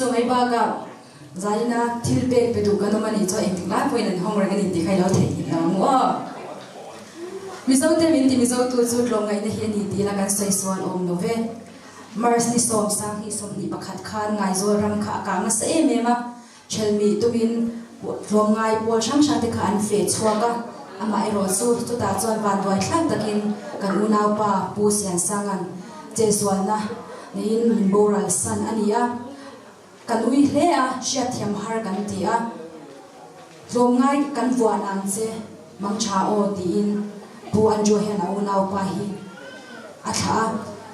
so may baga zaina tilbek pedu kanamani cho engla poinan hongre ngani ti khailo the na mo mizo te min ti mizo tu chu longai na hi ani ti la kan sai swan om nove mars ni som sang hi som ni pakhat khan ngai zo ram kha ka na se me ma chelmi tumin longai pol sang sa te khan fe chuaka ama ero su tu ta chon ban doi thlang takin kan unau pa pu sian sangan che swana nin moral san ania kan ui hle a sia thiam har kan ti a longai kan vuan ang che mang cha o ti in pu an jo hen au nau pa hi a tha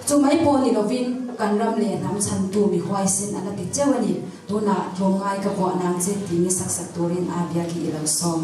chu mai po ni lovin kan ram le nam chan tu mi hwai sin ana ti chewani tuna longai ka vuan ang che ti ni sak sak turin a bia ki ilo som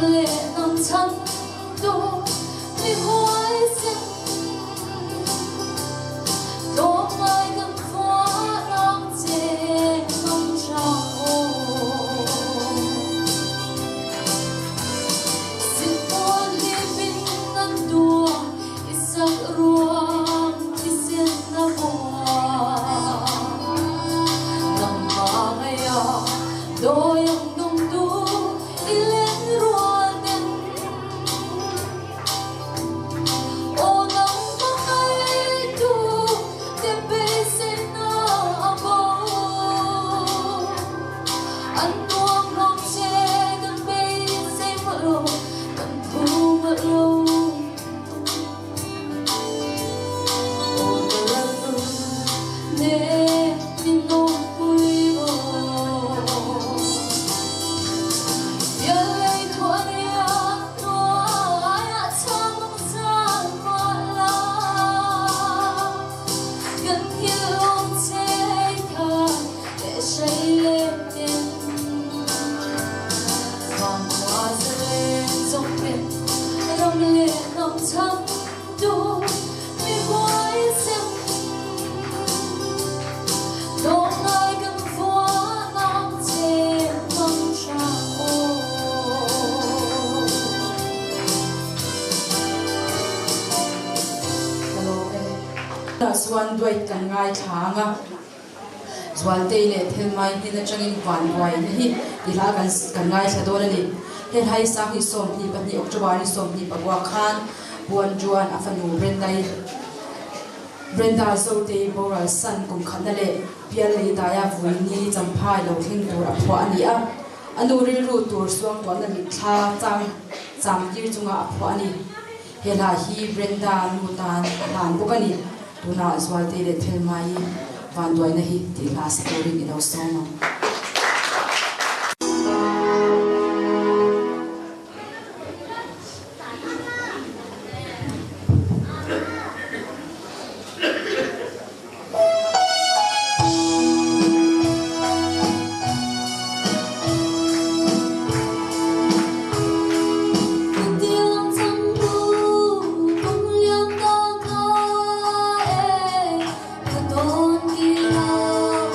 lệ nằm chân đô mi hoài sinh đô mai gần phá đang chê mong trao xin buồn đi bình ngăn đùa isak ruang kisin na boa nang mangaya doyong nung du ilen ruanen o nang makay du te besin na abo anong hong che gan besin malo kan thu malo 내 민노부이고 별의 도안이야 너야 참상 몰라 gần hiu chế thơ để xây lên còn hoa rơi giống biển đồng lệ nồng thắm đu mi hoài sinh don't like him for long time long hello swan đuôi cần ngay thang à swan tây lệ thêm mai thì nó chẳng in vạn hoài này thì là cần ngay sẽ đôi này hiện hay sáng thì sôm thì bắt đi October thì sôm thì bắt qua khan buồn juan afanu Brenda Zote Boral San cùng khăn lệ Piali Daya vui ni Jampai Lo Thing Tur Apwa Ania Anuril Ru Tur Suang Tuan Nali Tha Tang Jam Yir Chunga Apwa Ani Hela Hi Brenda Nutan Han Bukani Tuna Zwate Le Thelmai Van Doi Nahi Tila Story Ino Soma Don't give up,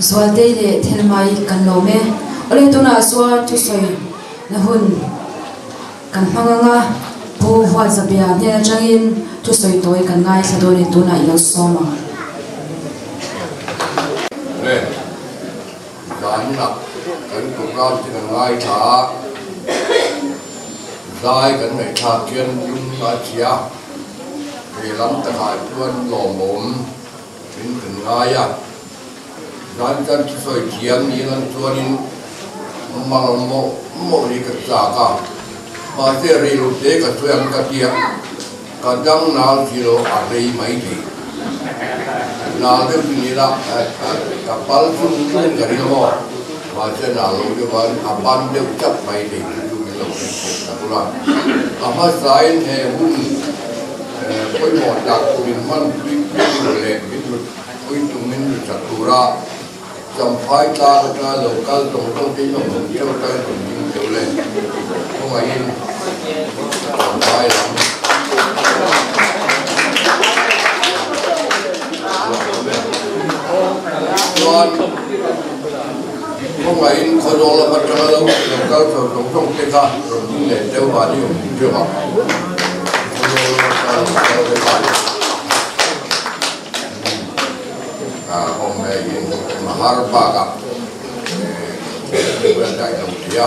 Zual te le thelmai kan lo me ole tuna suar tu soi na hun kan hmanga pu hwa zabia ne changin tu soi toi kan ngai sa do ni tuna ilo soma le dan na kan tu kam ti ngai tha dai kan nei tha kian yum ta chia về lắm ta hai tuần lò mồm đến gần ngay à dan chân soi chiang ni lan tuanin mang mo ni ka sa ka ma te ri lu te ka tuang ka tia ka dang na kilo a rei mai thi na de ni la ka pal sun ni ga ri mo ma che na lo de ban a ban de chap mai thi tu mi lo ka tu la a ma sai ne hun koi mo tak min man pi le mi tu koi tu min cha tu ra trong phái ta ra local trong cái nó mình theo cái mình nhiều lên không ai in trong phái lắm còn không ai in khởi đầu là bắt đầu là local trong cái khác rồi những người theo vào đi chưa học hôm nay Maharba ka bukan dah tahu dia.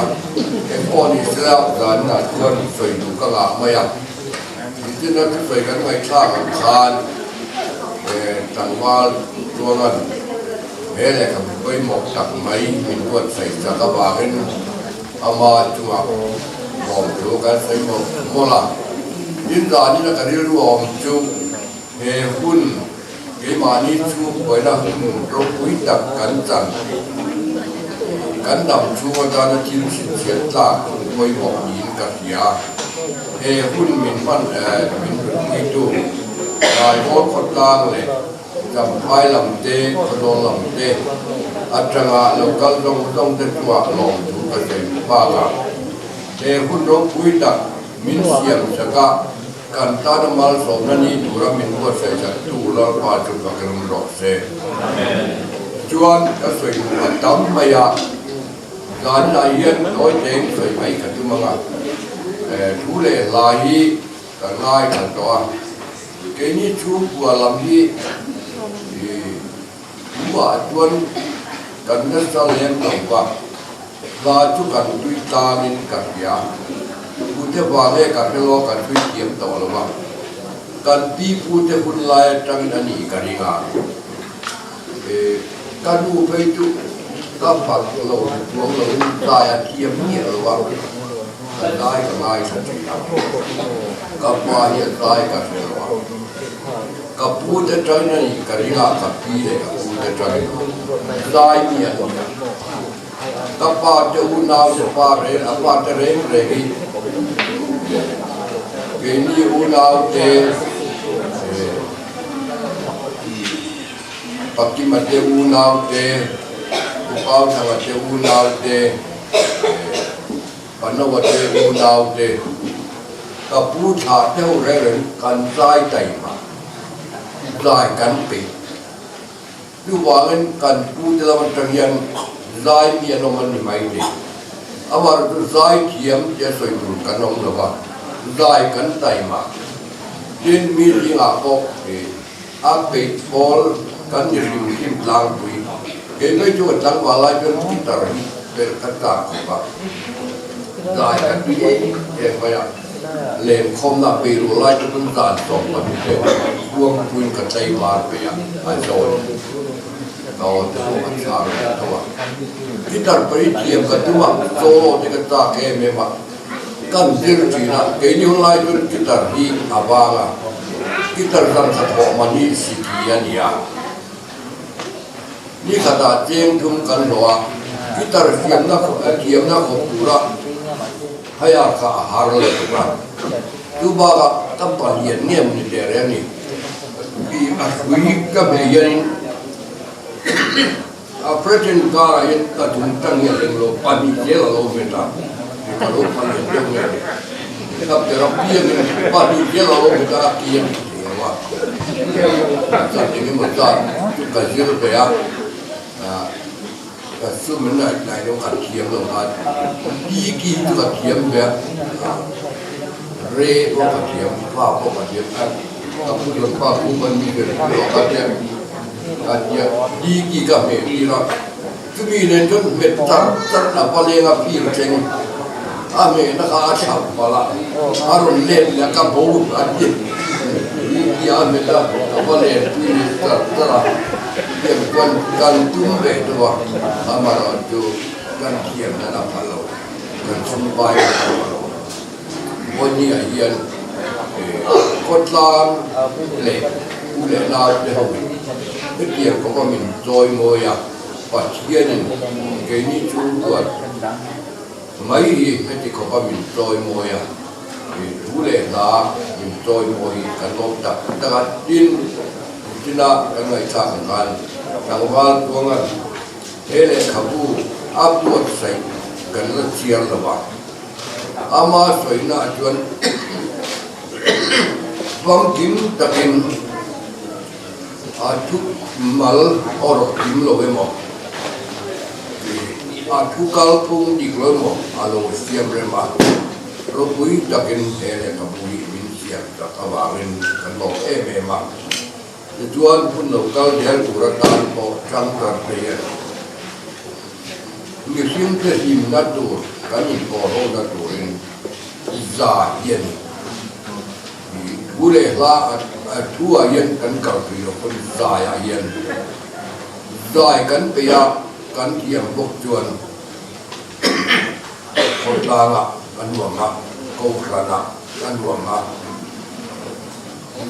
Empon Islam dan Tuhan soi tu kalau maya. Itu nanti soi kan mai cakap kan, tanggal tuan hele kami koi mok tak mai min buat soi cakap bahagian amat cuma om tu kan soi mok mola. Indah ni nak kerja om tu hun cái mà ní chú với là rốt quý đặc cắn rằng cắn đầm chú mà ta nó chịu sự chết là với một nhìn cả nhà hệ hun mình phân mình được mấy tu rồi có con tang này cầm hai làm tê con đòn làm tê ăn chẳng à lâu cắn trong tết chùa lòng chú cái gì ba là hệ hun rốt quý đặc mình xiêm sẽ cả kan ta mal so nani dura min ko sai sa tu la pa chu ka ram ro se chuan ka soi ma tam maya gan la yen oi teng soi mai ka tu manga thu le la hi ka ngai ka to ke ni chu bua lam hi bua chuan kan na sa lem lo wa la chu kan tu ta min ka ya Pute wale kakelo kan tui kiam tau lawa kan pi pute pun lai tang ani karinga kanu pei tu ka pak lo tuang lo lai kiam ni lawa kan lai ka lai sa chi ka pa ye lai ka lawa ka pute tang ani karinga ka pi le ka pute tang lai ni ya ka pa te unau se pa re apa te re re cái ni unau te pakki mate unau te upau thanga te unau te panawa te unau te ka pu tha te re re kan sai tai ma sai kan pe du wangen kan pu te la tang yan sai mi no man ni mai te amar tu sai thiam te soi tu kanom lo ba dai kan tai ma din mi ri nga ko a pe bol kan ni rim kim lang pui ke noi chu tang wa lai per ki tar hi per kata ko ba dai kan bi e ba ya len khom na pe ru lai tu kun tan so ma ni te buang pui ka tai wa pe ya a so no te ko ma cha to wa ki tar pari tiam ka tu wa so ni ka ta ke me ma kan dir china ke ni lai tur kitar hi abanga kitar kan khatho mani sikiania ni khata cheng thum kan loa kitar siam na ko kiam na ko pura haya kha har le tu tu ba ga tam pa yen nem ni de re ni bi asui ka be yen a pretend gara yen ka tum tang yen lo pa ni je lo me ta kalau paling jauhnya, kita terapi yang paling jauh kita kian, saat ini macam kajian berya, ซึ่งมันในเรื่องการเทียมเราการดีกี่ตัวเทียมแบบเร่พวกเทียมผ้าพวกเทียมกันกับผู้ยนต์ผ้าผู้มันมีเป็นหลอกกันเนี่ยการเทียมดีกี่กับเมลีเราจะมีเรื่องจนเม็ดจัดหน้าพอเลี้ยงกับพี่เจงอาเมนักอาชาพละอารมณ์เล่นแล้วก็บูดอันนี้ดีอาเมล่ะพอเลี้ยงพี่จัดเรื่องการตุ้มเบ็ดตัวอามาเราดูการเทียมนั่นนะพะเราการสมบัติวันนี้เย็นคนลามเละผู้เล่นลาวเดี๋ยวที่เกี่ยวกับมินจอยมวยปัจเจียนเกนี่ชูตัวไม่ให้ที่เขามินจอยมวยผู้เล่นลามินจอยมวยกันลงจากตลาดดินที่น่ากันไม่ทราบกันทางวันตัวงั้นเฮเลขับูอับตัวใส่กันแล้วเชียร์ระบาดอามาสวยน่าจวนฟังกินตะกินอาทุกมัลอรกิมโลเวมอาทุกกัลพุงดิกโลมอาโลเซียมเรมาโรบุยตะกินเฮเลขับุยมินเซียตะกวารินกันบอกเอเบมาจวนพุ่นโลกัลเดียร์ตุรการบอกจังกันเปียมีสิ่งที่อิมนัดดูกันอินโอโรนัดดูอินซาเย็นผู้เล่นละทั่วเย็นกันกับพี่เราคนซาเย็นได้กันไปยากันเทียมพวกจวนคนลางอ่ะกันหวงอ่ะกูขนาดกันหวงอ่ะ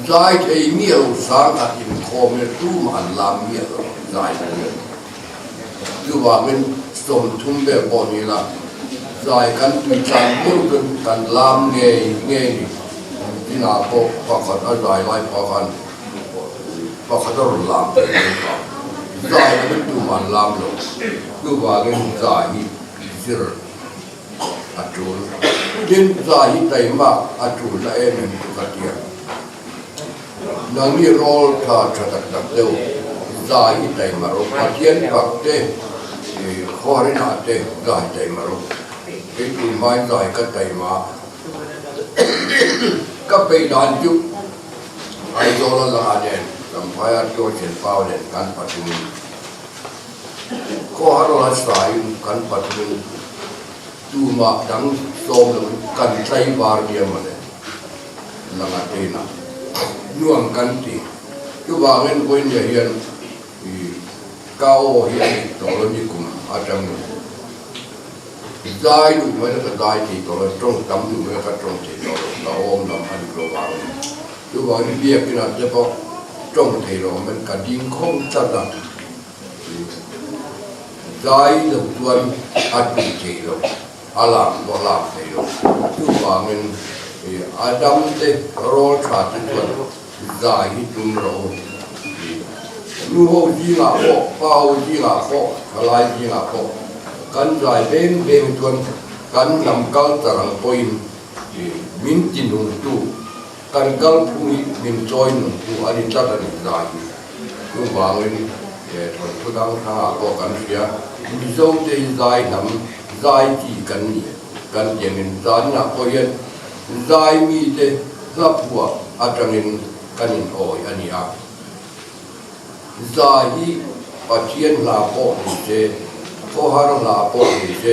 ได้ไอ้เมียสางอ่ะอินโคมเนี่ยตู้มันลามเมียได้เลยคือว่ามันสมทุ่มแบบบอนี้ละได้กันตุจันมุ่งกันลามเงยที่นาโคพักขัดอะไรไล่พักขันพักขัดรุนลามได้กันตุมันลามลงคือว่าเงินได้สิรอัจฉริดินได้ได้มากอัจฉริละเอ็นตุกเทียนังมีโรลท่าชัดตัดเดียวได้ได้มารุปเทียนปักเตข้อรินาเตได้มารุเป็นตุไม้ได้ก็ได้มาก็ไปดอนยุบไอโยลละเด่นสัมภาระโยเชนเป้าเด่นการปัจจุบันก็หาเราสายการปัจจุบันดูมาดังโซมกันใจบาร์เดียมันเลยละงาเตนะน่วงกันตีก็ว่าเงินคนเฮียนก้าวเฮียนตัวนี้กุมอาจารย์ได้ดูไม่ได้ได้ที่ตัวตรงตำดูไม่ได้ตรงที่ตัวเราอมเราพันกลัวว่าดูว่าเรียกกินอาจจะพอตรงที่เรามันกระดิ่งคงจัดได้ดูตัวอัดที่เราอาลามตัวลามที่เราดูว่ามันอาดัมเตโรชาติตัวได้จุนเราลูกจีน่าโคป้าจีน่าโคทลายจีน่าโคกันใจเป็นจวนกันนำกัลตรังพอยมินจินุตุกันกัลพูนิมินจอยนุตุอันนี้จัดอันนี้ได้ลูกวางเลยทุกดังทางก็กันเสียมิโซเตยใจนำใจที่กันนี่กันยังเงินใจน่ะพอยันใจมีเตรับหัวอาจารย์กันอินโอยอันนี้อ่ะใจปัจเจียนลาโปนิเจก็หาเราลาโปนิเจ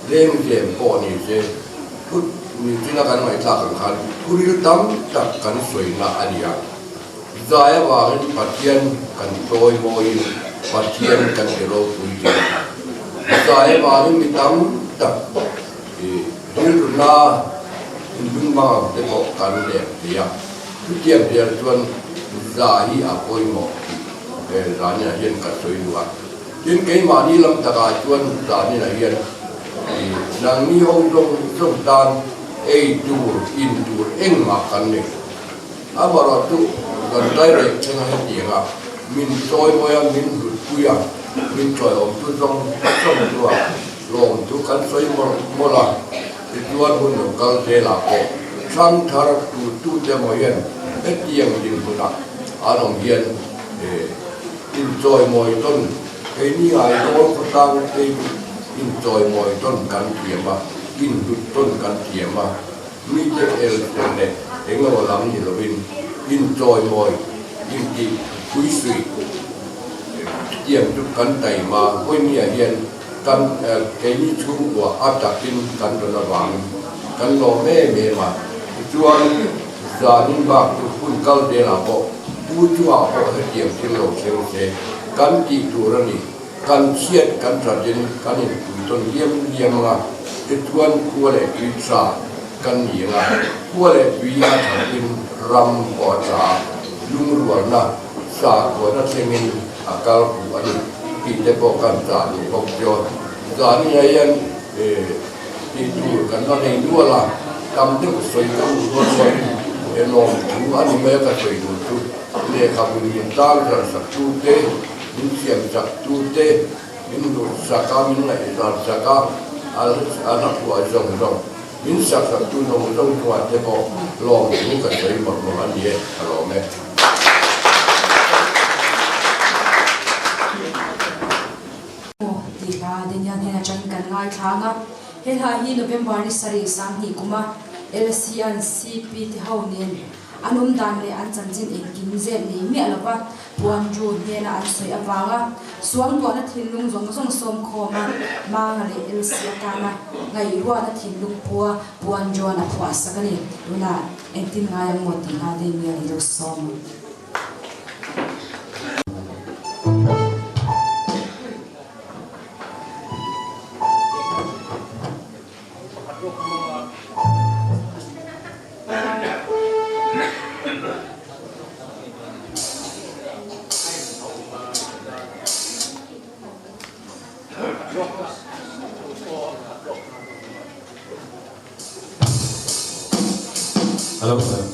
เล่มเล่มโปนิเจทุกมีที่นักการไม่ทราบกันผู้ริตั้มจักกันสวยน่าอันนี้อ่ะใจว่าปัจเจียนกันโตยโมยปัจเจียนกันเดโรคุยเจใจว่ามีตั้มจักดิลนาดึงมาเด็กกันเดียเดียทุกอย่างเดียจวนใจอาโอยโมร้านนี้เห็นกันสวยด้วยยิ่งเกี่ยมานี่ลำตะการชวนร้านนี้เห็นนางมีห้องตรงด้านดูอินดูเอ็งมากันเนี่ยอาบาร์ตุกันได้เรื่องช่างเดียงมินซอยมวยมินรุดกุยมินซอยอมตุต้องตัวลงทุกกันซอยมอลาที่ตัวบุญกันเจลาโกช่างทาร์ตุเดมอยน์เอ็ดยังดินบุญอารมณ์เย็นอินจอยมวยต้น cái ní ai đó có tăng cái in trôi mồi tôn cắn thiểm mà in đút tôn cắn thiểm mà mi cái el này em là làm gì rồi in trôi mồi in đi quý suy tiệm đút cắn tay mà quên nhà hiền cắn cái ní chung của áp đặt tin cắn rồi là vàng cắn lò mê mà chuan giờ những bác cũng câu để làm bộ vui chua bộ hết tiệm trên lầu xe cắn chỉ tu ra đi cắn chiết cắn trà trên cắn những tuần liêm là cái chuan qua lại quý trà cắn gì là qua lại quý trà trên ram bỏ trà lung ruột na trà của nó sẽ nghe akal của anh khi để bộ cắn trà thì bốc cho giờ như vậy thì tu cắn nó này đua là cầm được soi cầm đua soi em nói tu anh mới có soi đua tu để cầm những tăng ra sắc tu thế những xiêm sắc tu thế những đồ sắc mình lại ra sắc anak buah jong những sắc tu nông jong tuan thế có lòng những cái soi một anh gì alo mẹ thì là đến nhà thế là tranh cần ngay tháng á hết hai hi November ni sari sang hi kuma LCN CP thì hậu nên anh đàn này anh chân chân em kim dệt này mẹ là ba buồn chu nên là anh soi avanga xuống tuần là thiên lung giống giống xôm kho mà mang này LCN kana ngày qua là thiên lung bua buồn chu là phua sắc này là em tin ngay một tiếng là đến nhà đi được xôm Hello.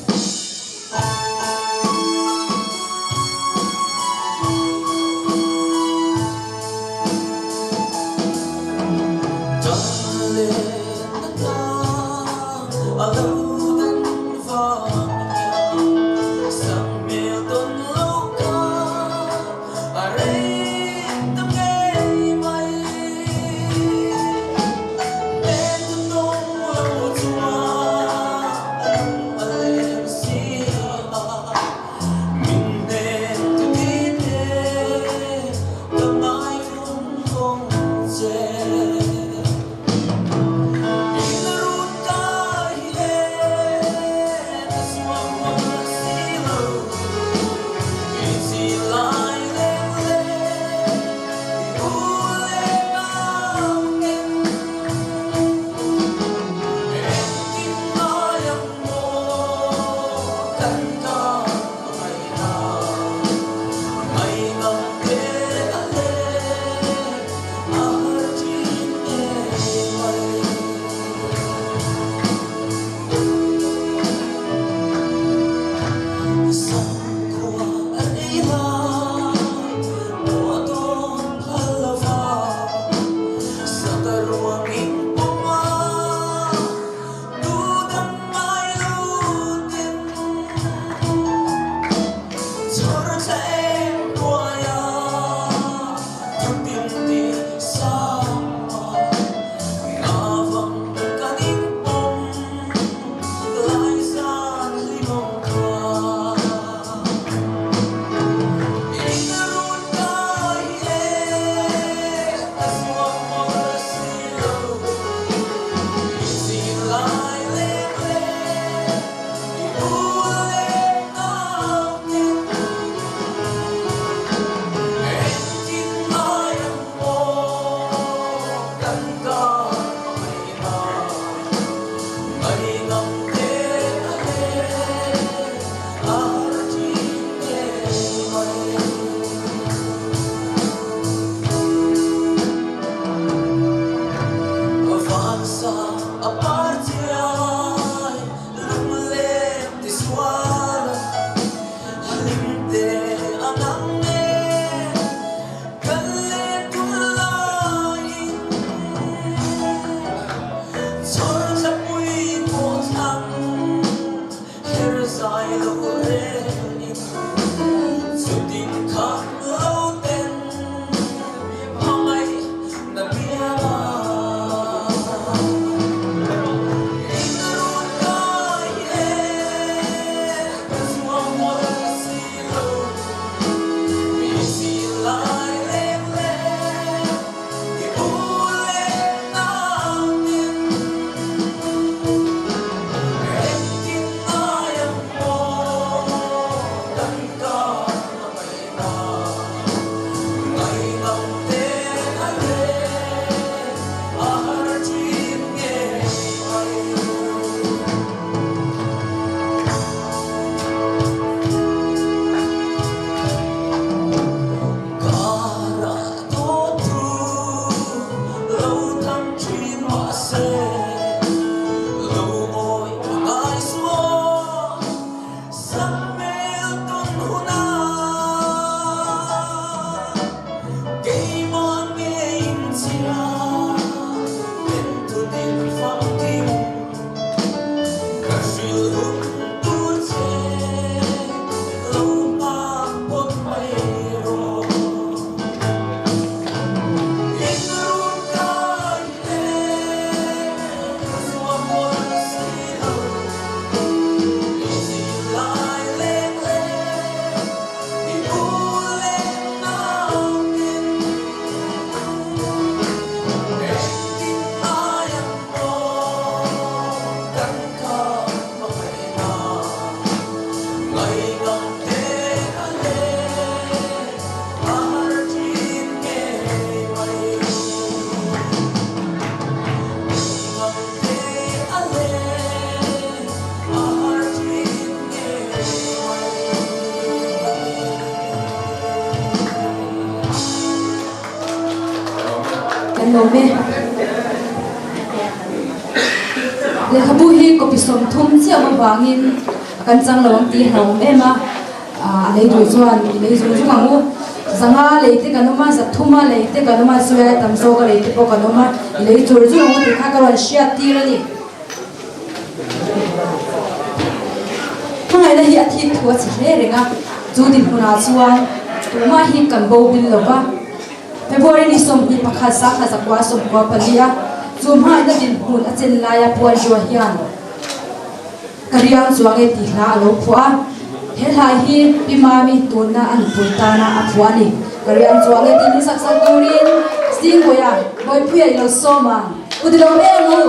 lo me le khabu hi ko pisom thum chi ama wangin kan chang lawang ti hlo me ma lei du chuan lei zu zu mangu zanga leite kanoma za thuma leite kanoma suya tamso ka leite po kanoma lei tur zu ngo ti kha karon shia ti rani ngai la hi athi thua chi le renga chu din puna chuan tuma hi kan bo bil lo ba February ni som hi pakha sa kha sa kwa som kwa palia chu ma ina din hun achen la ya puan jo hian kariang chuange ti hla lo phua helai hi pimami tuna an puntana aphwani kariang chuange ti ni sak sak turin sing boya boy phuya lo soma udilo me lo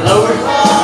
Lord.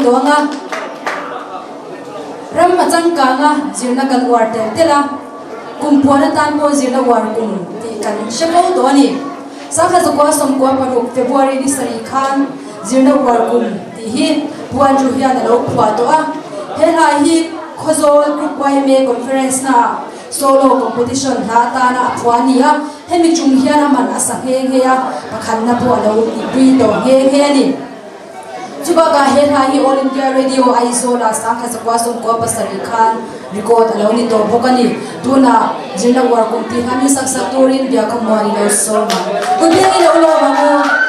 doanga ram achang ka nga zirna kan war tela kumpuana tan po zirna war kum ti kan shemo do ani sakha zakwa somkwa paruk February ni sari khan zirna war kum ti hi buan ju hian lo khwa to a he ha hi khozol group me conference na solo competition ha ta na phwani a hemi chung hian man asa he ya pakhan na po lo ti do he ani chuba ga he ha hi all india radio aizola sakha zakwa somkwa pasari khan record alo ni to bokani tuna jina war kum ti hami saksa torin bia kamwari lo so ma kunti ni lo ma mo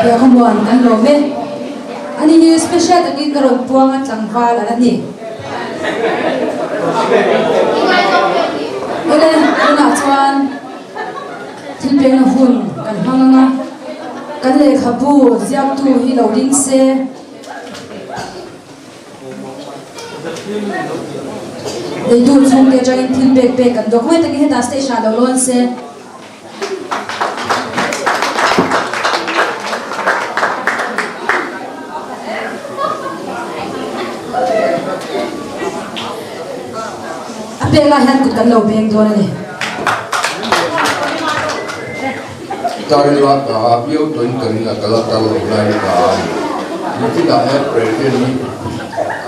ya kumuan kan lo me ani hi special taki karon puang at langwal ala ni ele na chuan thilpe na hun kan hanga kan le khabu ziak tu hi lo ding se they do chung de join thilpe kan document taki heta station lo lon se Bela han kut kan lo beng do ni Tari la ka biu tun kan na kala talo lai ka ni ta he present ni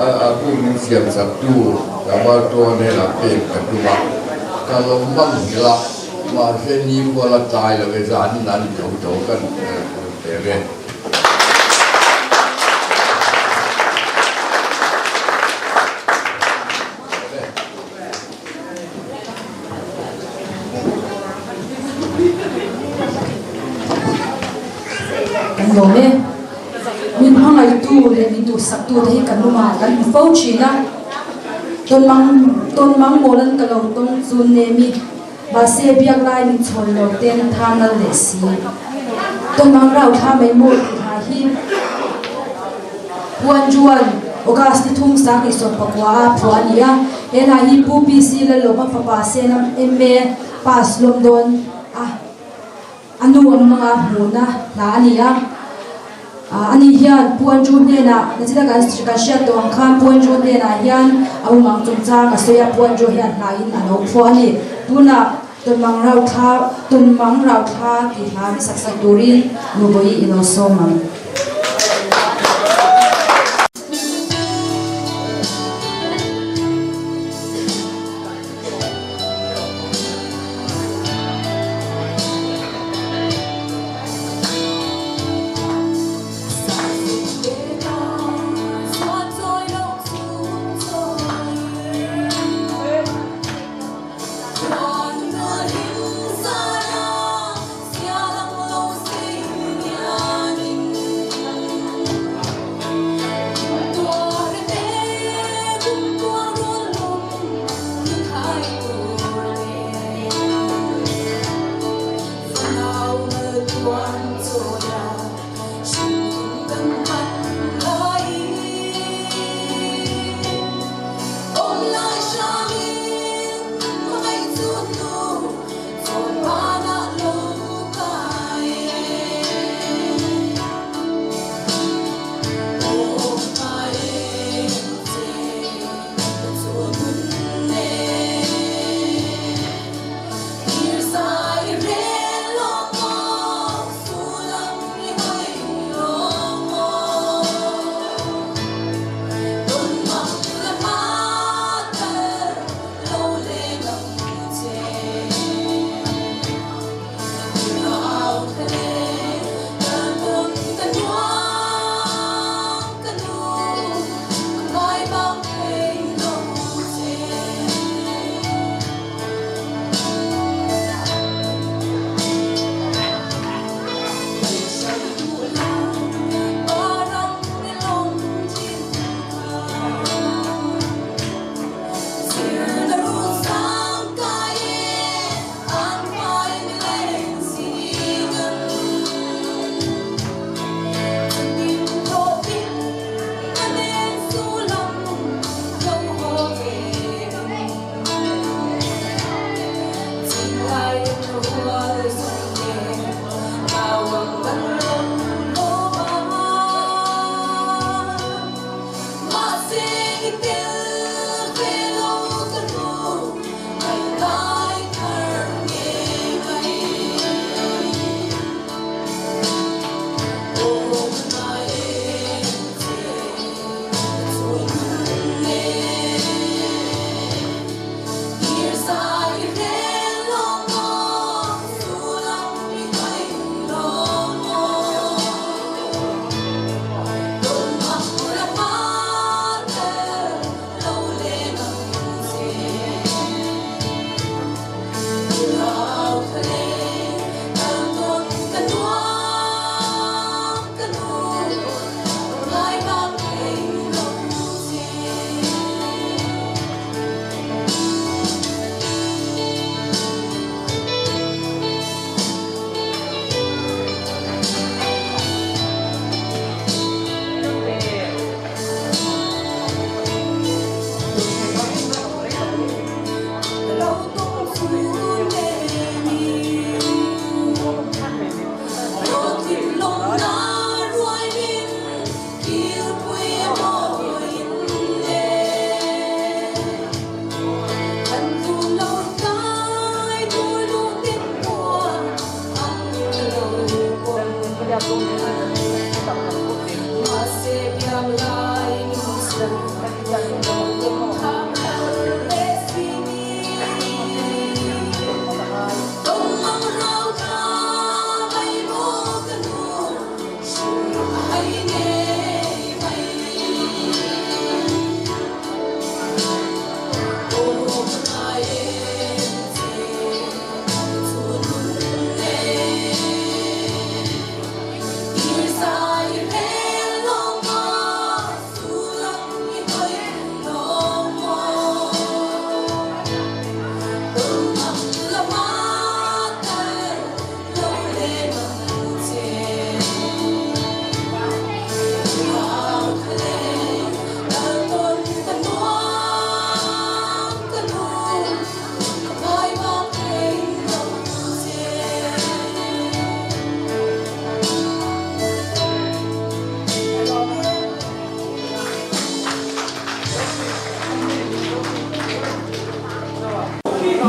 a ku ni siam sa tu ka ba to ne la pe ka tu ba ka lo bang ni la ma se ni ko la tai la ve zan nan jo kan pe ve lo me min hangai tu le min tu sak tu hi kan luma kan fo china ton mang molan ka lo tong chun ne mi ba se biak lai min chon lo ten tham na le si ton mang rau tha mai mo ha hi puan juan ogas ti thum sa ki so pakwa puania ena hi pu pi si le lo pa pa se nam emme pas lom don anu ang mga muna na aniya ani hiyan puan jun ne na nasita ka siya to ang kan puan jun ne na hiyan ang mang tungsa kasoya puan jun hiyan na in ano po ani tuna tun mang rau tha ki han saksak turin nuboy inoso mang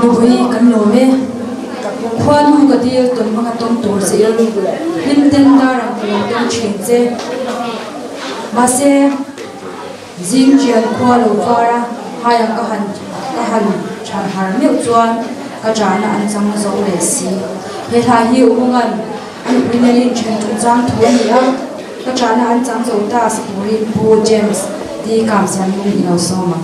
Nuhi kan lo me khuan hu ka dir ton ma ka tom tur se lim ten da ram ko ten chin che ma se jing chian khwa lo fara haya ka han chan har me chuan ka jana an chang zo le si he tha hi umangan an winelin chen tu chang tho ni a ka jana an chang zo ta spuri bu James di kam sian mung ino so ma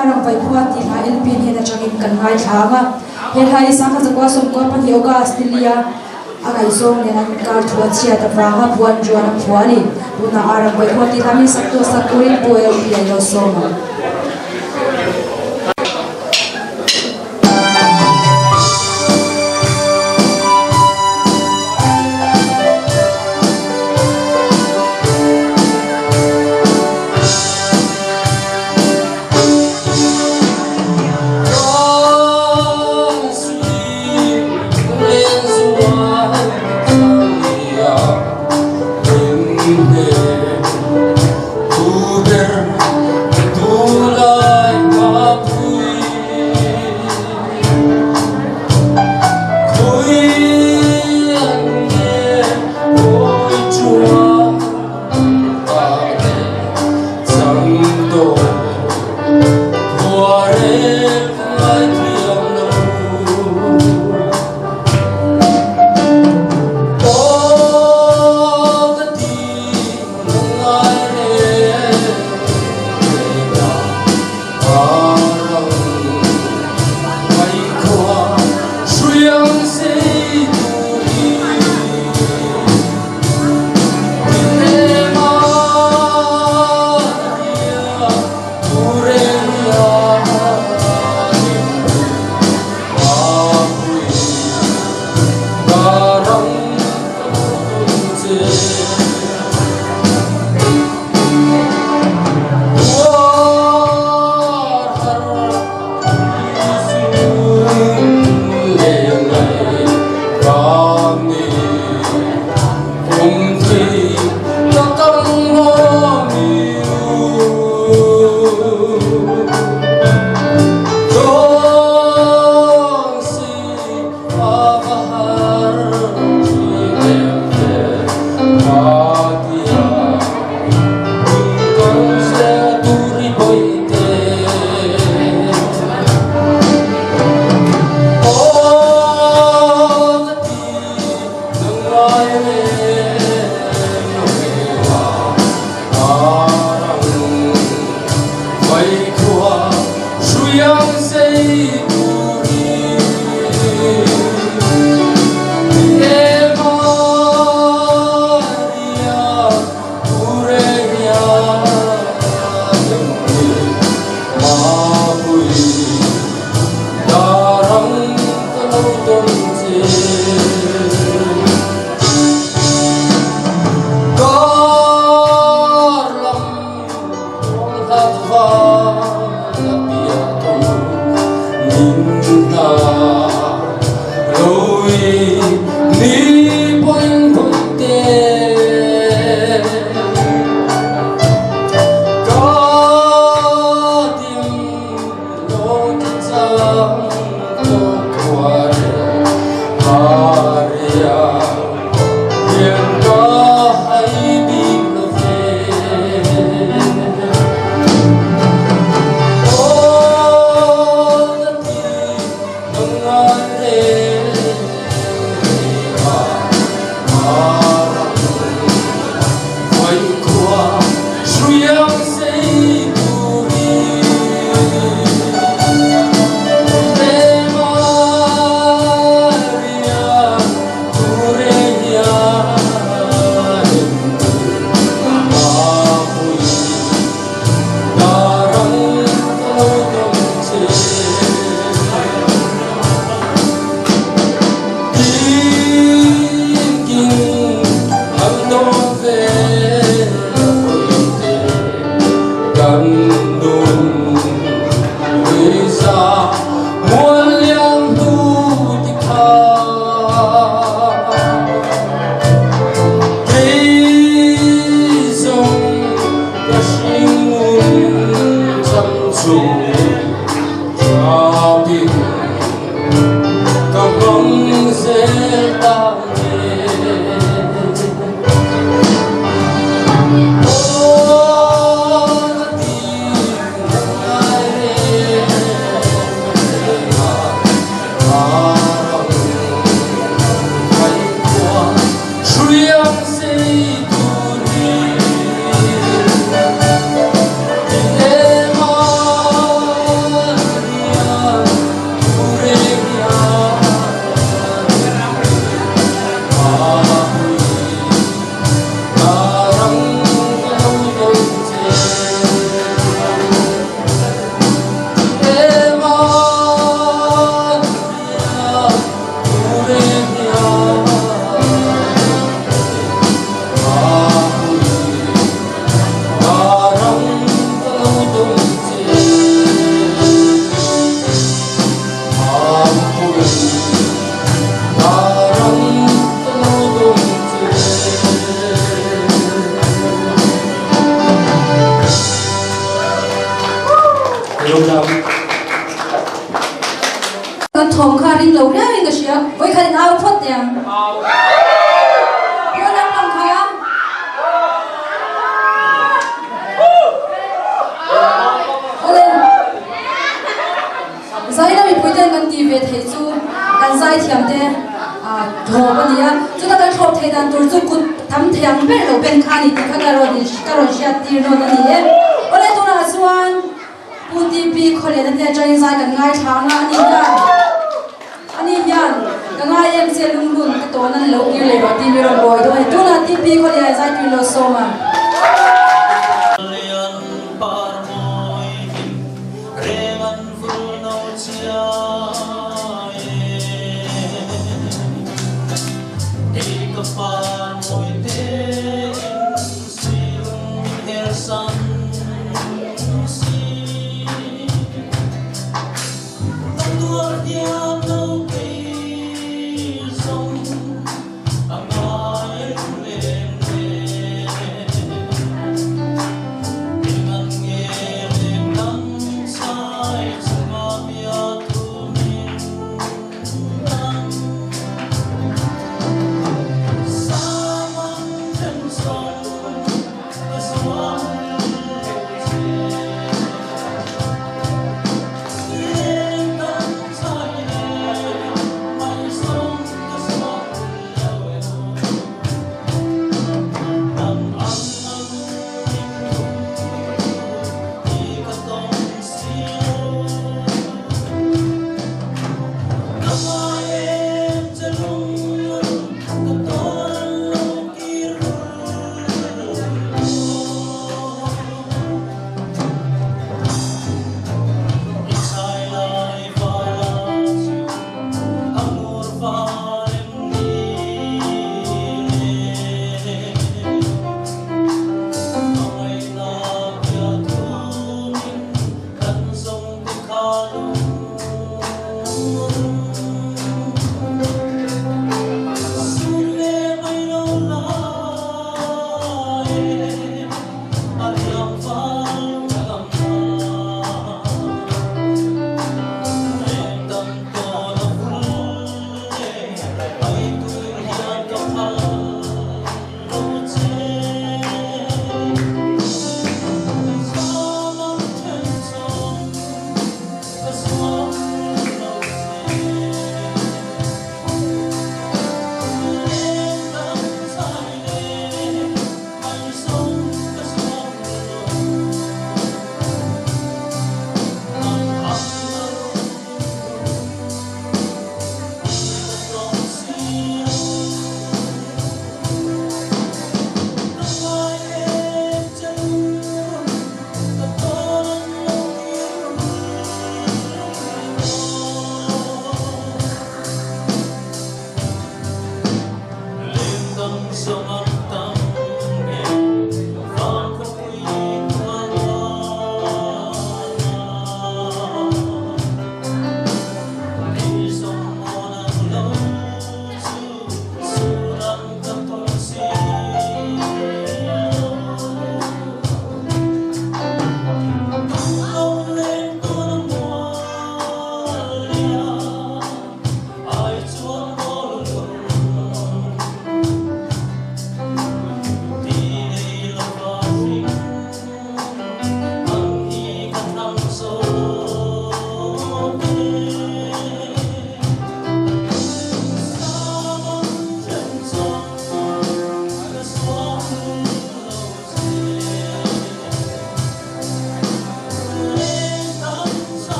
arang vai phuati ma elpin hena changin kan ngai thanga hel hai sanga zakwa som ko pan yoga australia agai song ne nan kar thua chia ta wanga buan juana phuani tuna arang vai phuati thami sakto sakuri poel pi ayo soma Hello. Con thòng khá rinh lâu ra mình cái xíu với khá áo phất tiền bữa năm lòng khá ở đây giải là mình cuối tên con tì về thấy chú con giải thiểm thế thổ bên đi á chúng ta con thổ thấy đàn tổ chức cút thắm thiểm bên lâu bên khá đi khá cà rô xia tì rô đàn đi ở đây tôi là xuân Puti pi khole dan dia join zai kan ngai thang ani yan kan ngai em se lung lung ke to nan lo ki le ba ti mi ron boy do tu na ti pi khole zai ti lo so ma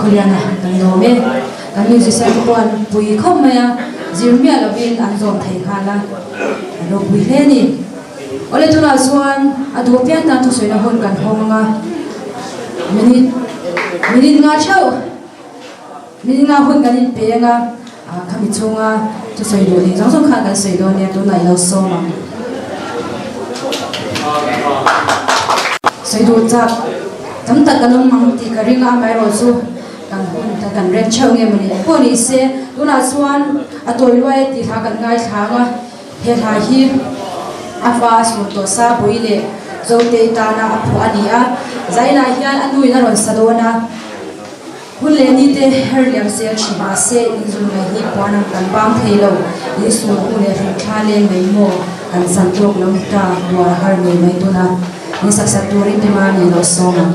Juliana kan lo me kan musician pon pui khom maya zirmia lovin anzom thei khala ro pui le ni ole tuna suan adu pian ta tu soina hon kan homanga minit nga chau minit nga hon kan in pe nga khami chunga tu soido ni jong jong khan kan soido ne tu nai lo so ma soido chak tam ta kalong mang ti karinga mai ro su kan ta kan ren chau nge mani poni se tuna suan atoi loi ti tha kan ngai thanga he tha hi afa su to sa boile zote ta na aphu ania zaina hian anui na ron sadona hunle ni te herliam se chiba se inzul mai hi pona kan bang theilo yesu hule rin thale mai mo kan santok lo ta war har ni mai tuna ni saksa turin te mani lo soma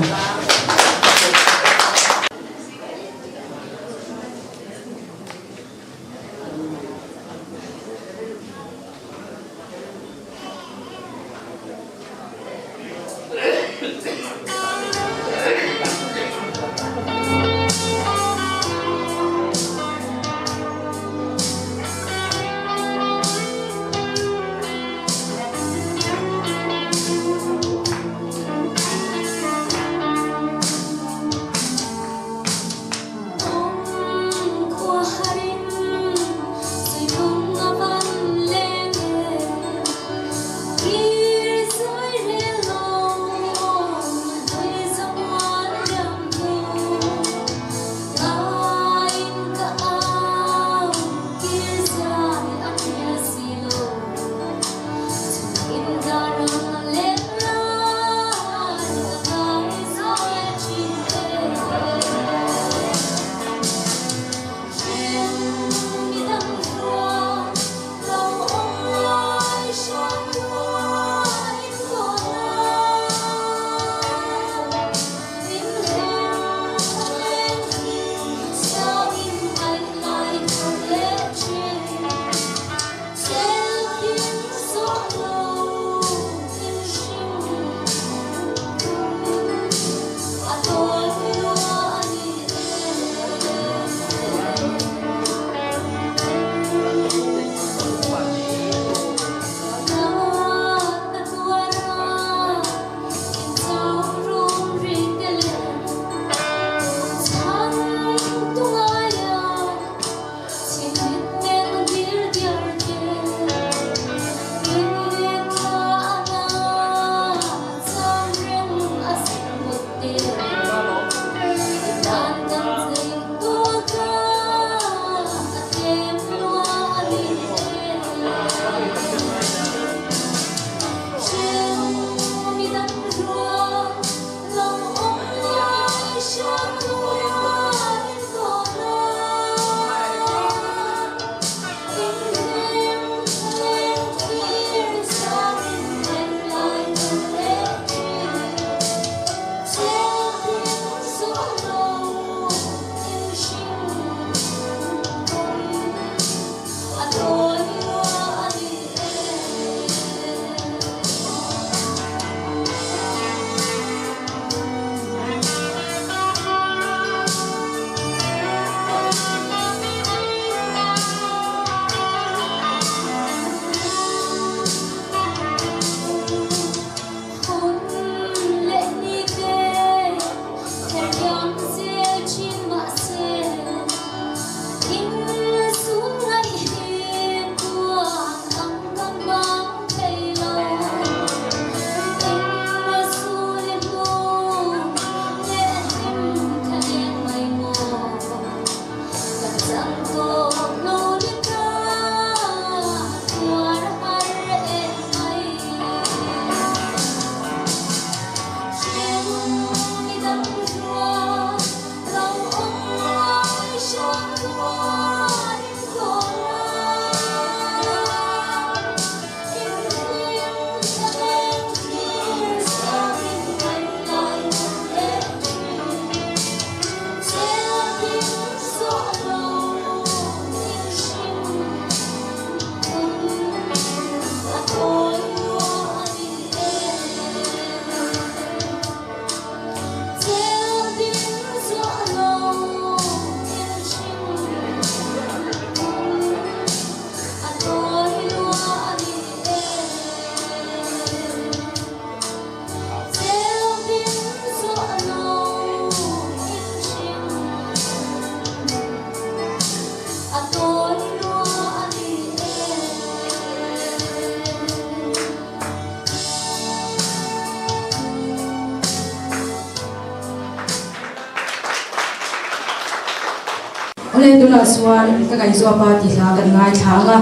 tuna suan ka kai zo pa ti la kan ngai thanga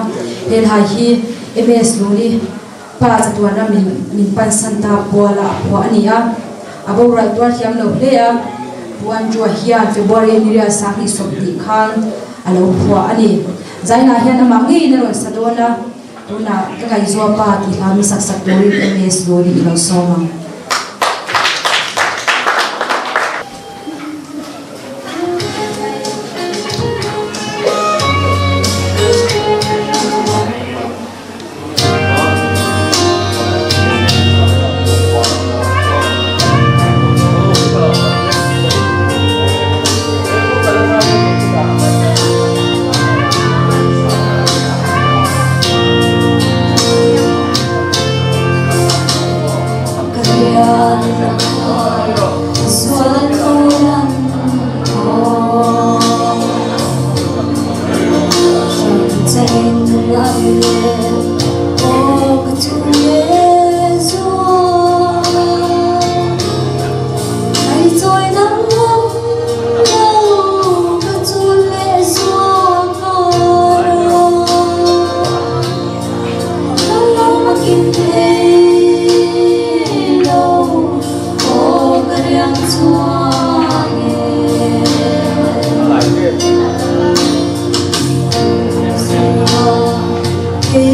hel hai hi ms lu ni pa chatuan ra min pan santa bola po ania abo ra twar hiam lo hle a wan jo hian february ni ria sa hi som ti khan alo po ani zaina hian amangi na ron sadona tuna ka kai zo pa ti la mi sak sak tori ms lu ni lo soma Hãy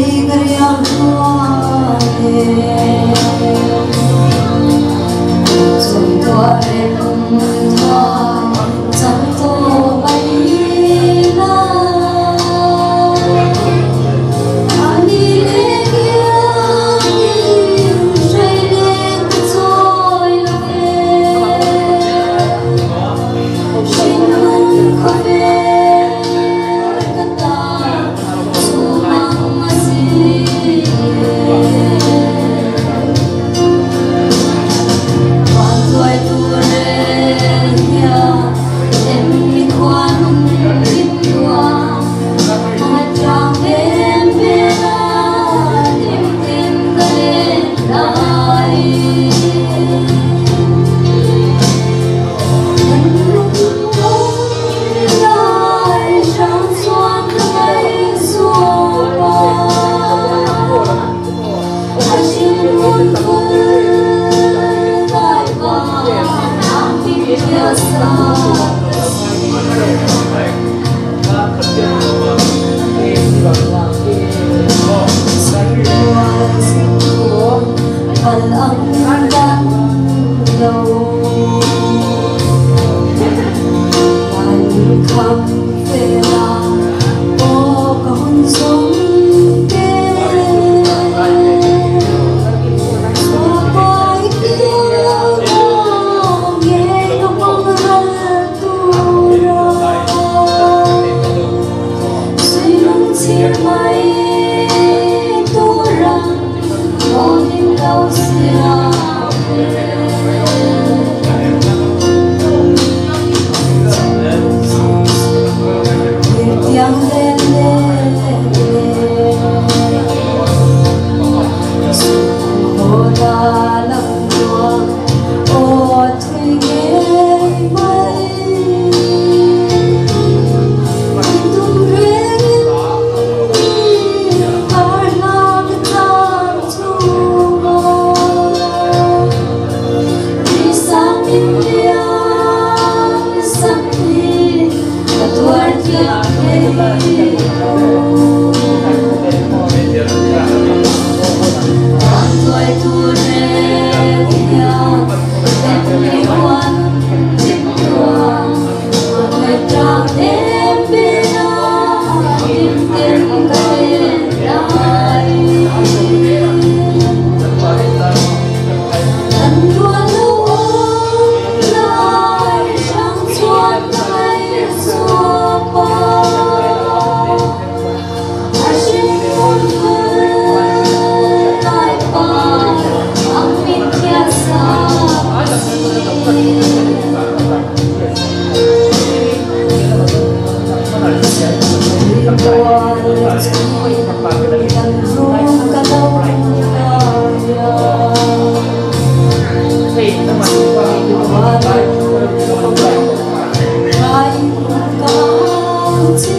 subscribe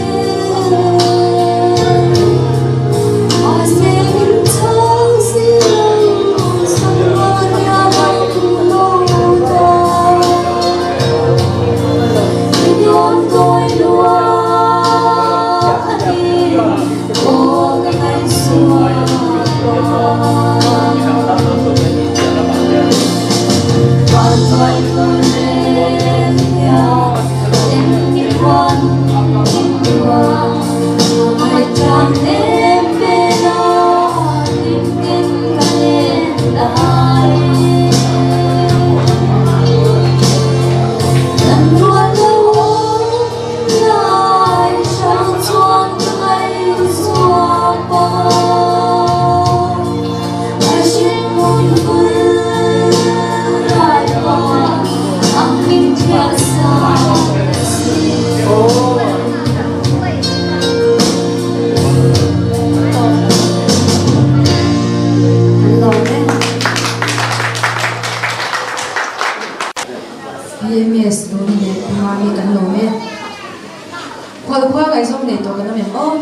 ô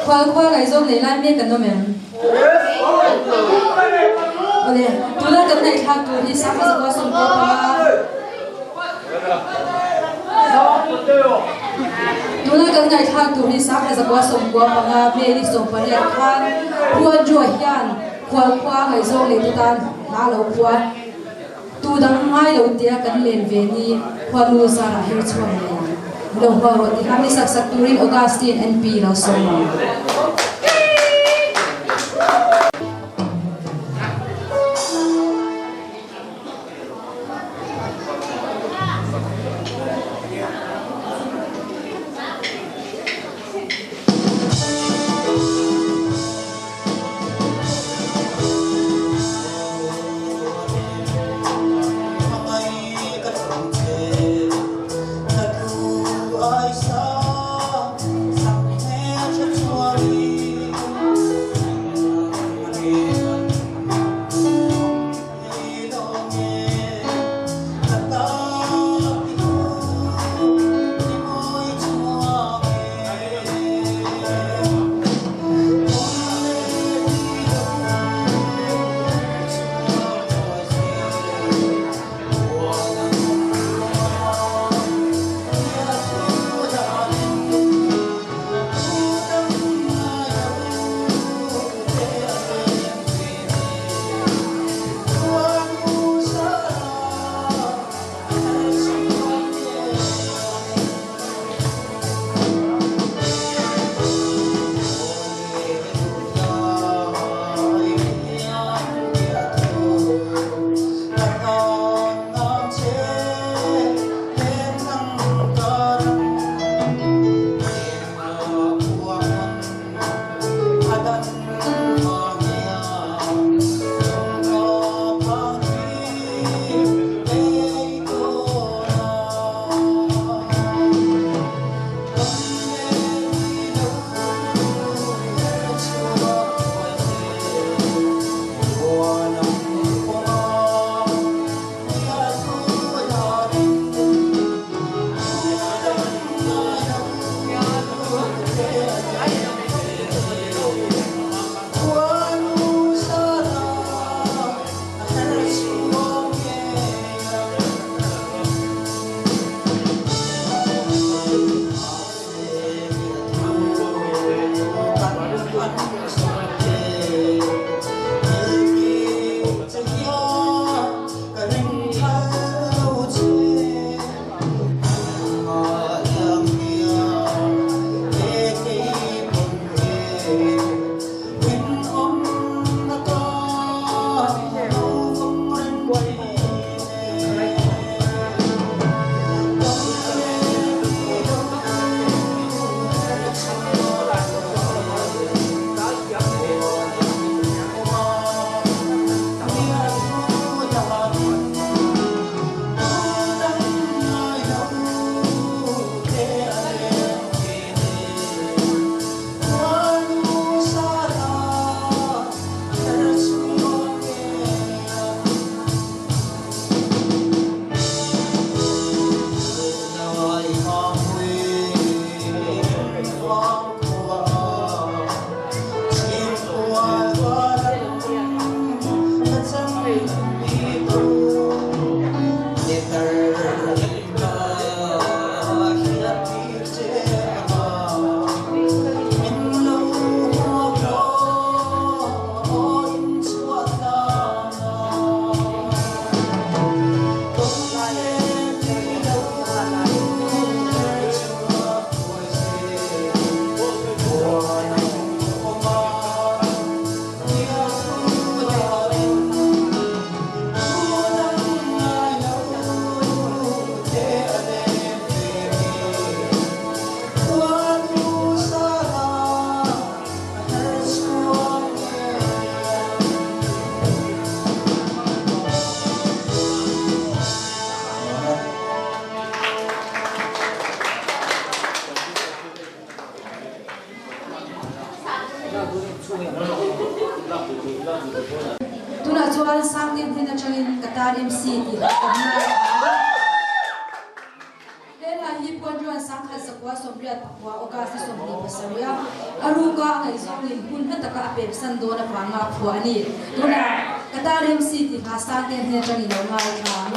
khoa cái giống này lại miếng cái nó mềm Oleh, tulah kan naik hak tu ni sama sebuah sumber Tulah kan naik hak tu ni sama sebuah sumber panga beli sumber yang kan buat jualan kuah hay zong le tutan lalu kuah tu dang mai lo dia kan len veni kuah lu sara hiu chuan le lo kuah roti kami sak turin Augustine NP lo semua Tuna chuan sang din hina changin Qatar MC ti kamna. Lela hi pon juan sang kha sakwa somri riat wa oka si som ni pasaria aruka ngai zongin hun hataka apep san do na panga phuani tuna katarem city hasta ten he tani lo ngai tha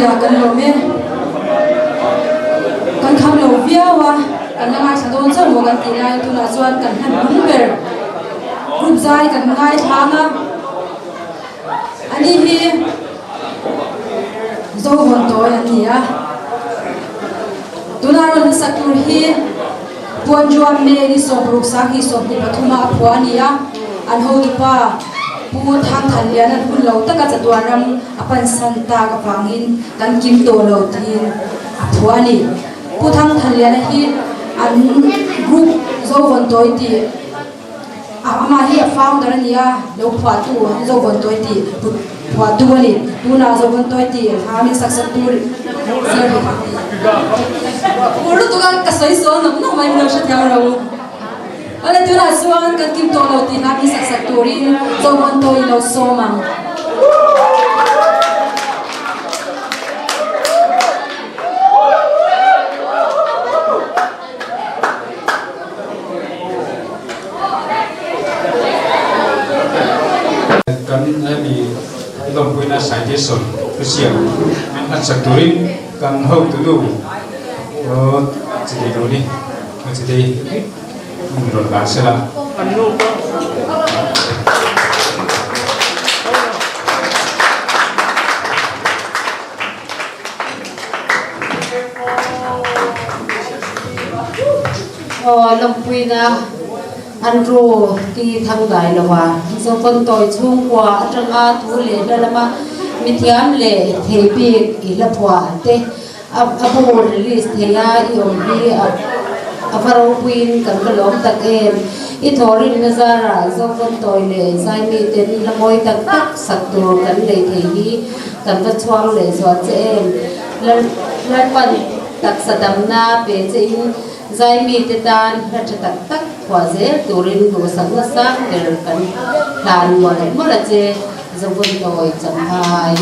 ya kan lo me kan kham lo via wa kan na ma sa don cha mo kan ti lai tu na chuan kan han hung ber zai kan ngai thanga ani hi zo hon to ania tunaron sakur hi puanjuam me ni sobruk sakhi sobni pathuma apwania an ho pa pu thang than lian an hun lo taka chatwaram apan santa ka pangin kan kim to lo tin apwani pu thang than lian hi an group zo hon toi ti ama hi founder ania lo phwa tu zo hon toi ti phwa tu ni tu na zo hon toi ti ha min success tu zero uru tu ka soi so no mai no sha thau ro ale tu na suan kan kim to lo ti ha min success tu ri zo hon toi lo so mang Long pui na sai te son tu siam men at sakturin kan ho tu lu chỉ đâu đi chỉ đi rồi bán xe là Long pui na anh ro ki thang dai lawa zo kon toi chung kwa atanga thu le dalama mithiam le thepi ila phwa te abo release theya yom bi afaro puin kan kalom tak em I thorin nazara zo kon toi le sai mi ten la moi tak tak sakto kan le thehi kan va chuang le zo che em lan pan tak sadam na pe che in zai mi te tan ra tak tak khwa ze turin do sang na sa ter kan plan mo la che zo kon toi cham hai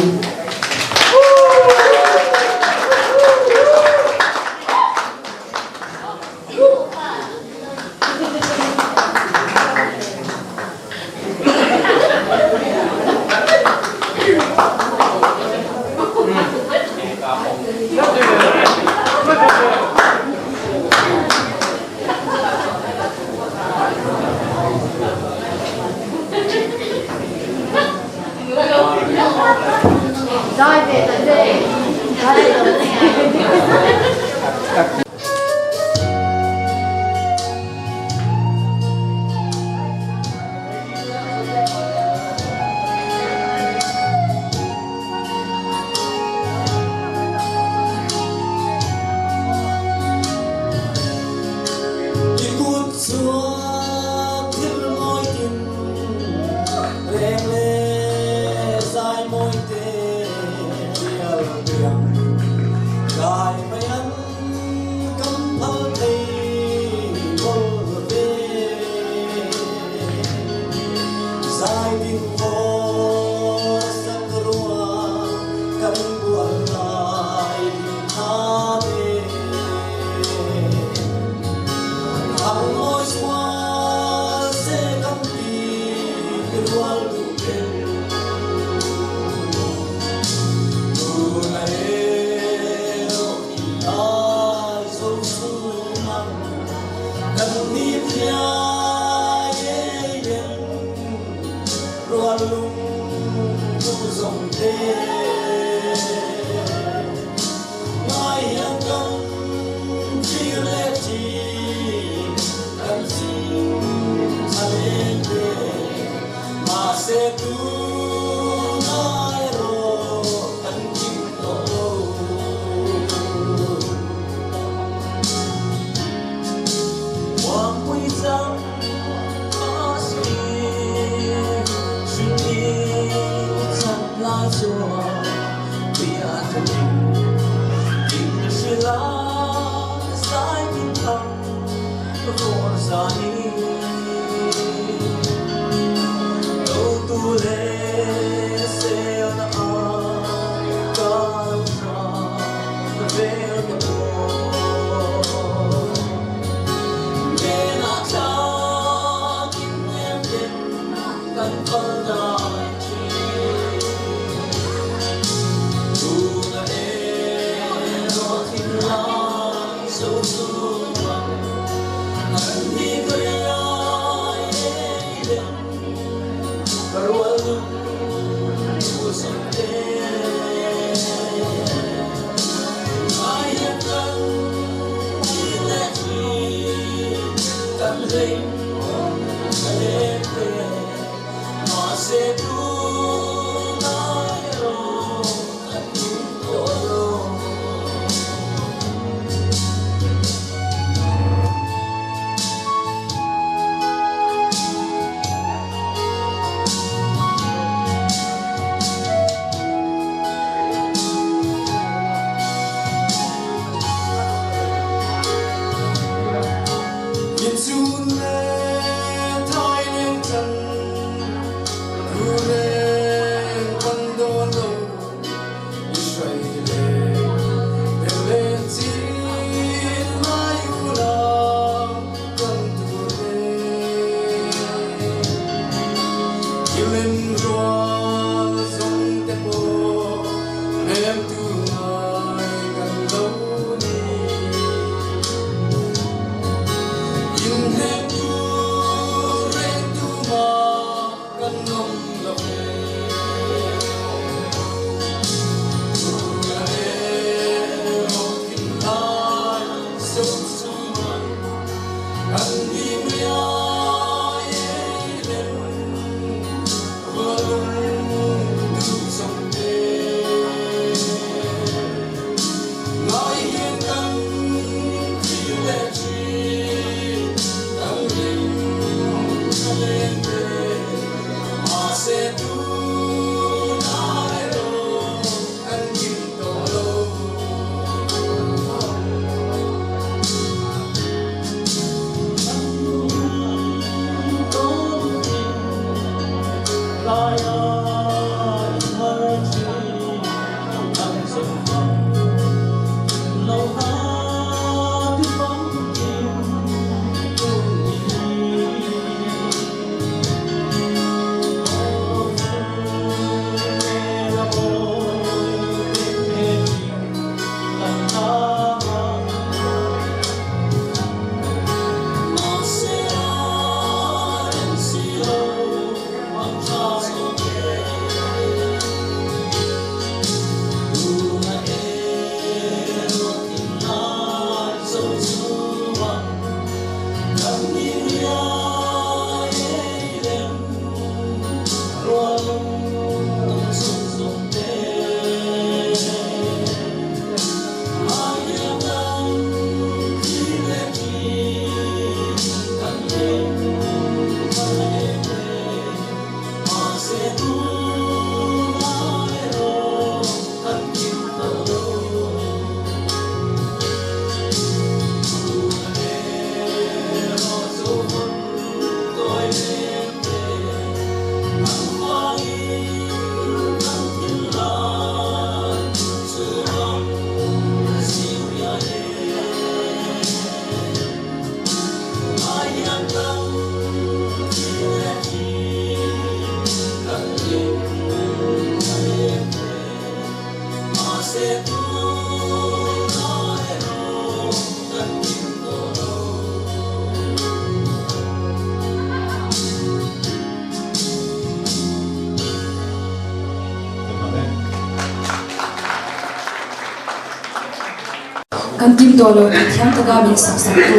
kan kim to lo thiam ta ga min sak sak tu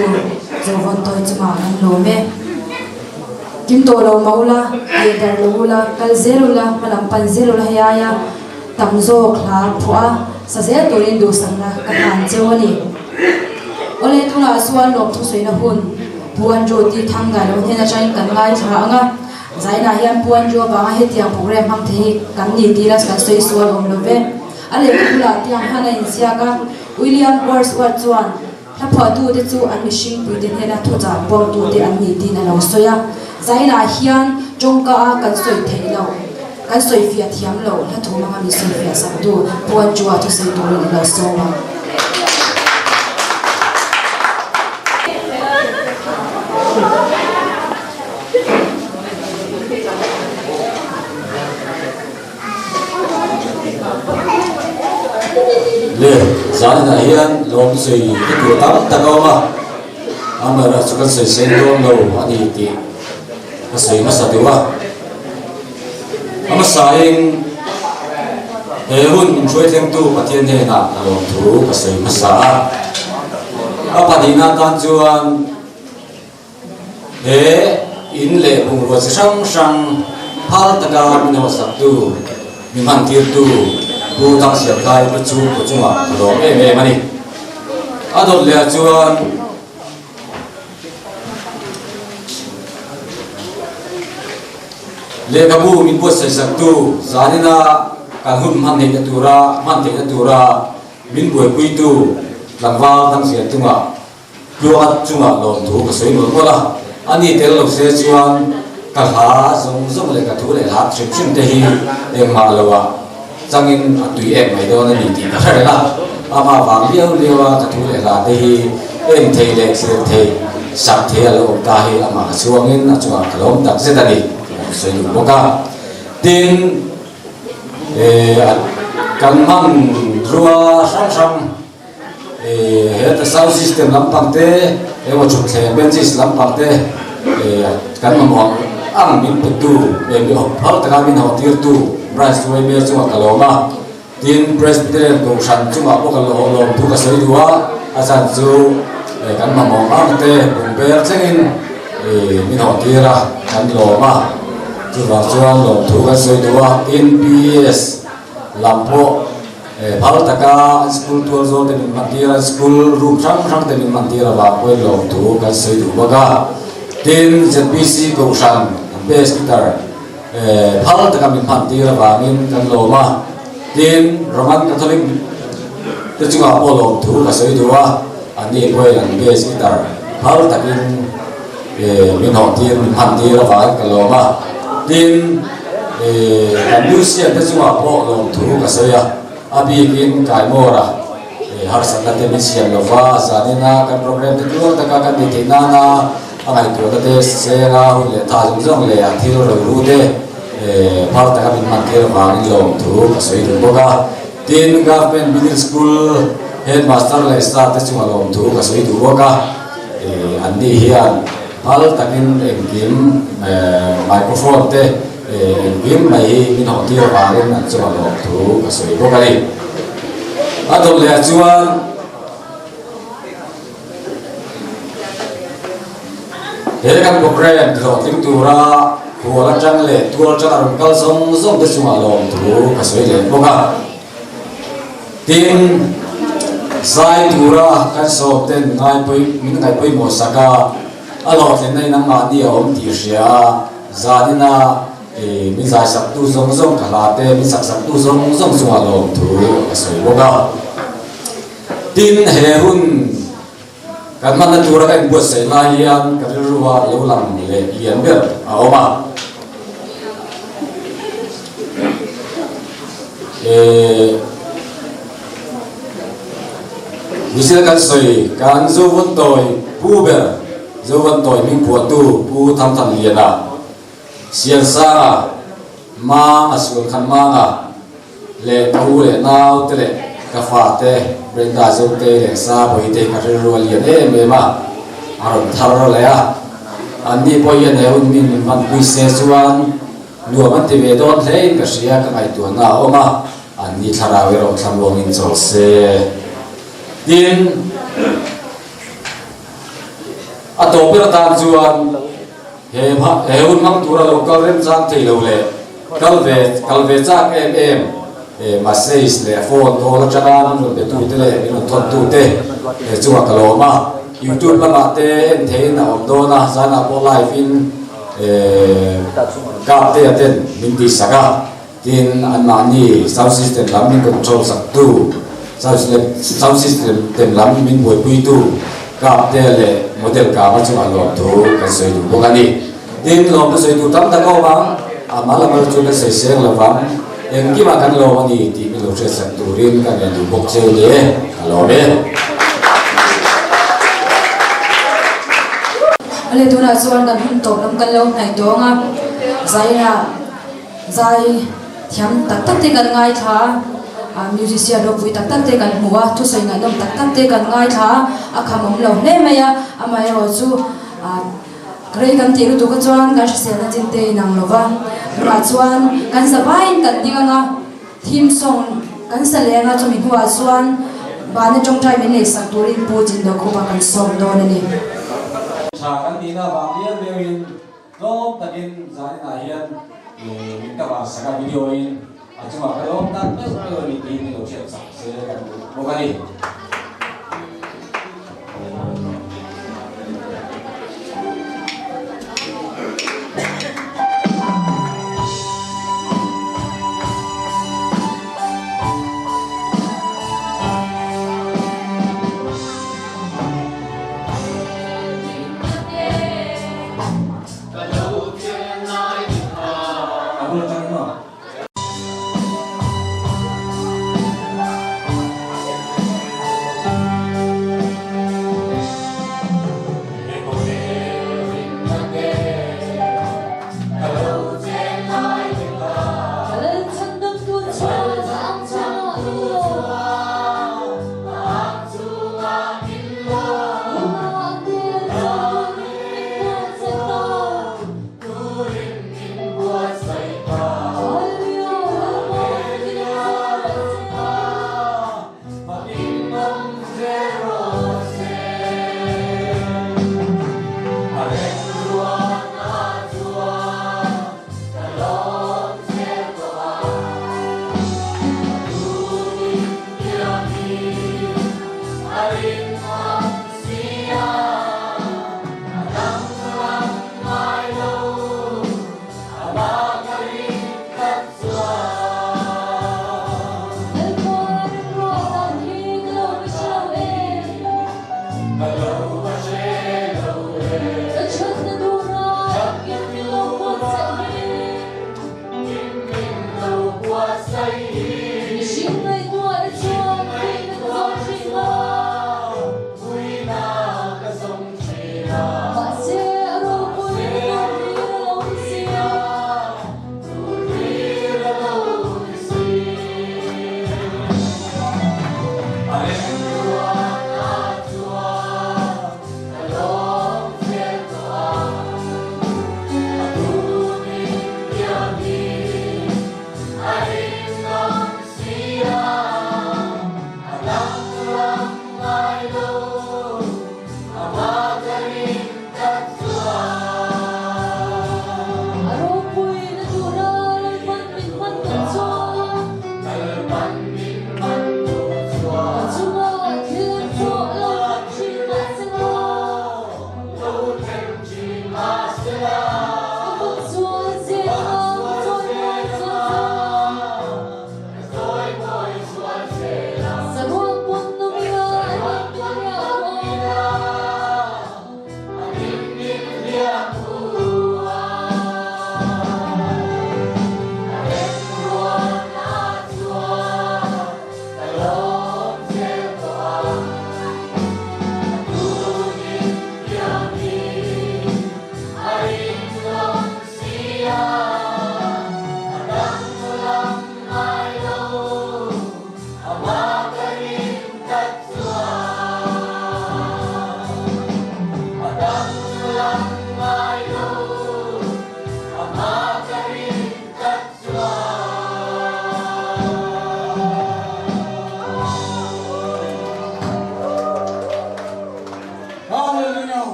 zo von to chuma an lo me kim to lo maula e dar lo la kal zero la malam pan zero la ya ya tam zo khla phua sa se to rin do sang la ka han chewani ole tu la suan lo thu soina hun puan jo ti thang ga lo hena chain kan ngai tha anga zaina hian puan jo ba he tiang program ham the kan ni ti la sa soi suan om lo ve ale kula tiang hana in sia ka William Wordsworth chuan la pha tu te chu an mishing pui den hena thoja bom tu te an ni ti na lo soya zaina hian jongka a kan soi thei lo kan soi fia thiam lo la thuma ma mi soi fia sa tu puan chua tu sei tu lo so ma le zaina hian lom sei te tu ta ta go ma amara chukan sei sen dom lo ani ti a sei ma sa dewa ama saing he hun chuai theng tu pathian he na lo thu ka sei masa a padina tan chuan he in le bung ro sang sang hal taka min ho sak tu mi man tir tu bu tang siam kai bu chu bu chunga lo me mani adot le chuan le kabu min po sai sak tu zanina kan hun man ne tura min buai pui tu langwa tang siam tunga luat chunga lom thu ka sei lo la ani tel lo se chuan ka ha zong le ka thu le ha trip te hi eng ma lawa changin atui em mai do na ni ti ka la ama wang liao ka thu le la te hi en thei le se thei sak the lo ta hi ama chuangin a chunga kalom tak se ta ni sei lu boka tin kan man rua sang he ta sound system lampang te ewa chuk the benches lampang te kan mamong ang min putu be hal ta min ho tir tu branch we me chunga kaloma tin president go san chunga ko kalom tu ka sei duwa asan chu kan mamong ang te ber chengin min ho tira kan loma chu wa chuan lo tu ka sei duwa in PS lampo phal taka school tour zo te min mantira school room sang te min mantira ba ko lo tu ka sei du baga tin ZBC go san base guitar phal taka min mantira ba min kan lo ma tin Roman Catholic te chunga po lo tu ka sei du wa ani ko lan base guitar phal takin min ho tin min mantira ba ka lo ma tin music te chunga po lo tu ka sei ya abi kin kai mora har sanate mi siam lova zanina kan program te tu ta ka kan ti na na angai tu te se ga hu le tha jong le a thil ro ru de par ta ka min man ke wa ni lo tu ka sei du boga tin government middle school headmaster le staff te chu lo tu ka sei du boga andi hian hal takin engkim microphone te game mai min ho tir wa ren an chuan lo thu ka sei bo kali adol le chuan he kan program lo ting tura huala chang le tual chang ar kal song te chuan lo thu ka sei le bo ka tin sai tura kan so ten ngai pui mo saka alo ten nei nang ma ni om ti sia zanina mi zai sak tu zong ka la te mi sak tu zong chunga lo thu ka sei boka tin he hun kan man na tura kan bo sei la hian ka ruwa lo lam le lian ber a oma misal kan sei kan zo von toi pu ber zo von toi mi pu tu pu tham liana sian sa ma asul khan ma nga le thu le nau te le ka fa te brenda zo te le sa boi te ka ro lian me ma aron thar le ya ani boi ya ne un min man pui se chuan nuwa man te ve don hle ka sia ka ngai tu na oma ani thara we ro tham lo min chol se din ato per tan chuan he un mang tura local rem chang thei lo le kalve chak em message le phone call chana no de tu te le no thon tu te he chuwa kaloma YouTube lama te en thei na om do na sana po live in ka te aten min ti saka tin an ma ni sound system lam min control sak tu sound system tem lam min boi pui tu ka te le model ka ma chu alo tu ka sei du bokani din lo ma sei du tam ta ko ba amala ma chu le sei seng la ba eng ki ma kan lo ani ti mi lo che sak tu rin ka ne du bok che le alo be ale tuna chuan kan hun to lam kan lo nai to nga zai thiam tak te kan ngai tha musician ro pui tak te kan huwa thu sai nga nom tak te kan ngai tha a khamom lo ne maya amai ro chu grei kan ti ru tu ka chuan kan se na chin te nang lova ra chuan kan sa vain kan dinga nga team song kan salenga chumi huwa chuan bana tongtai men le sak turin pojin do khoba kan som do na ni cha kan tina ba lian lewin no takin zai na hian min ta ba saka video in achuma kalo tan pe ko ni tin ni lo che sa se kan mo kan ni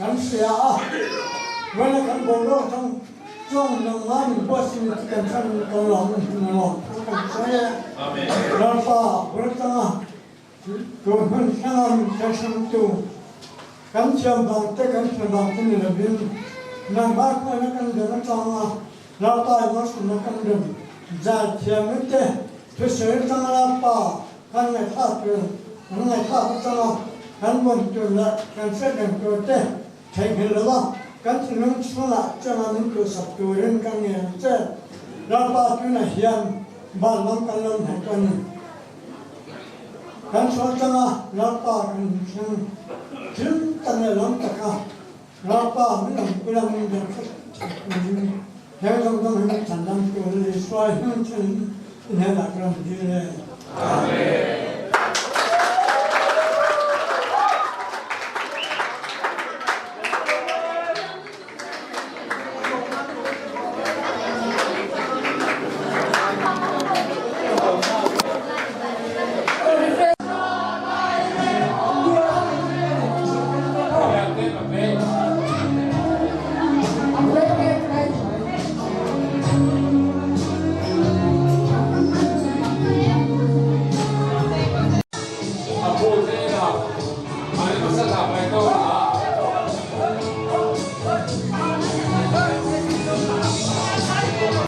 kan sia wala kan bolo tong tong nang man boss ni kan san kan long no kan saya amen rapa bertanga Tuhan sangat kasih tu kan siapa te kan siapa ni lebih nang bak mana kan dengan tanga rapa masuk makan dem jat siapa te tu saya tanga rapa kan nak tu nak tanga kan pun tu lah kan saya kan tu te thay lah kan senang semula jangan itu sabturen kan yang je rapa tu nak hian balam kalam hakan kan soalnya rapa kan senang jam tanah lam takah rapa minum pulang minum yang orang orang candang tu le suai macam ini nak kerana dia. Amen.